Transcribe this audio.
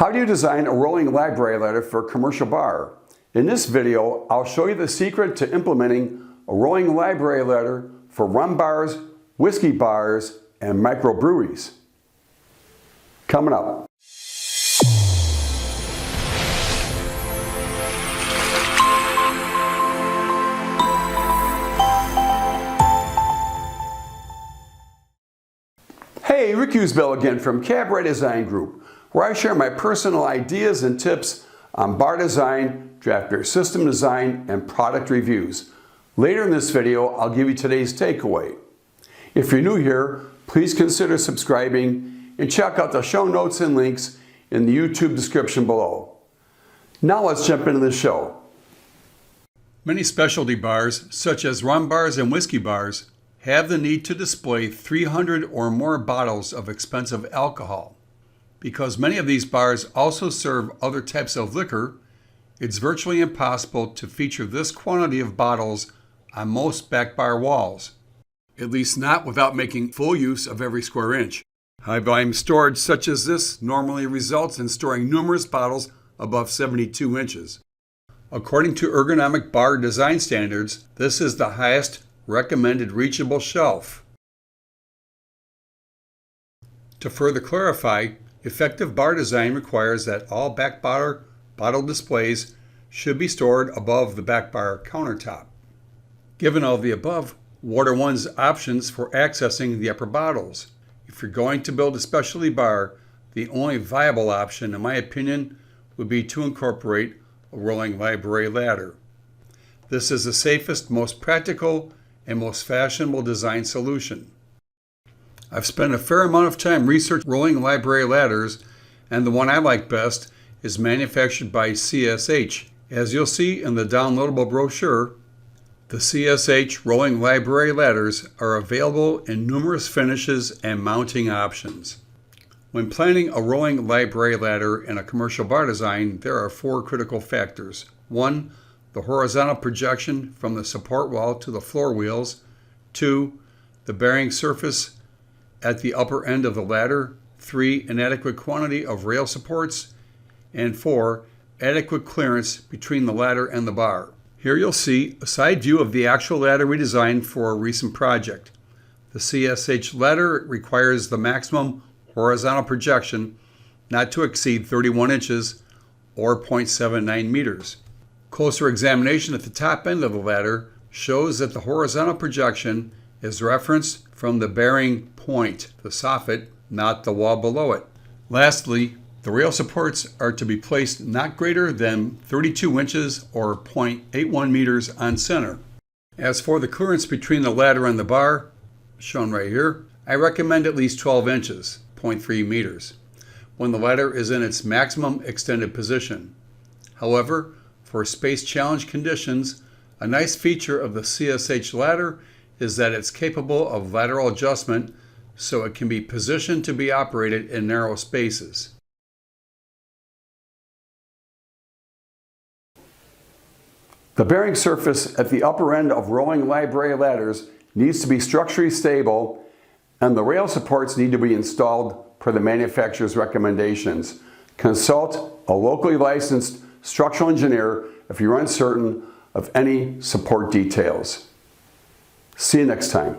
How do you design a rolling library ladder for a commercial bar? In this video, I'll show you the secret to implementing a rolling library ladder for rum bars, whiskey bars, and microbreweries. Coming up. Hey, Rick Usbell again from Cabaret Design Group, where I share my personal ideas and tips on bar design, draft beer system design, and product reviews. Later in this video, I'll give you today's takeaway. If you're new here, please consider subscribing and check out the show notes and links in the YouTube description below. Now let's jump into the show. Many specialty bars, such as rum bars and whiskey bars, have the need to display 300 or more bottles of expensive alcohol. Because many of these bars also serve other types of liquor, it's virtually impossible to feature this quantity of bottles on most back bar walls, at least not without making full use of every square inch. High volume storage such as this normally results in storing numerous bottles above 72 inches. According to ergonomic bar design standards, this is the highest recommended reachable shelf. To further clarify, effective bar design requires that all back bar bottle displays should be stored above the back bar countertop. Given all the above, what are one's options for accessing the upper bottles? If you're going to build a specialty bar, the only viable option, in my opinion, would be to incorporate a rolling library ladder. This is the safest, most practical, and most fashionable design solution. I've spent a fair amount of time researching rolling library ladders, and the one I like best is manufactured by CSH. As you'll see in the downloadable brochure, the CSH rolling library ladders are available in numerous finishes and mounting options. When planning a rolling library ladder in a commercial bar design, there are four critical factors. 1. The horizontal projection from the support wall to the floor wheels. 2. The bearing surface at the upper end of the ladder. 3. An adequate quantity of rail supports. And 4. Adequate clearance between the ladder and the bar. Here you'll see a side view of the actual ladder we designed for a recent project. The CSH ladder requires the maximum horizontal projection not to exceed 31 inches or 0.79 meters. Closer examination at the top end of the ladder shows that the horizontal projection is referenced from the bearing point, the soffit, not the wall below it. Lastly, the rail supports are to be placed not greater than 32 inches or 0.81 meters on center. As for the clearance between the ladder and the bar, shown right here, I recommend at least 12 inches, 0.3 meters, when the ladder is in its maximum extended position. However, for space challenge conditions, a nice feature of the CSH ladder is that it's capable of lateral adjustment, so it can be positioned to be operated in narrow spaces. The bearing surface at the upper end of rolling library ladders needs to be structurally stable, and the rail supports need to be installed per the manufacturer's recommendations. Consult a locally licensed structural engineer if you're uncertain of any support details. See you next time.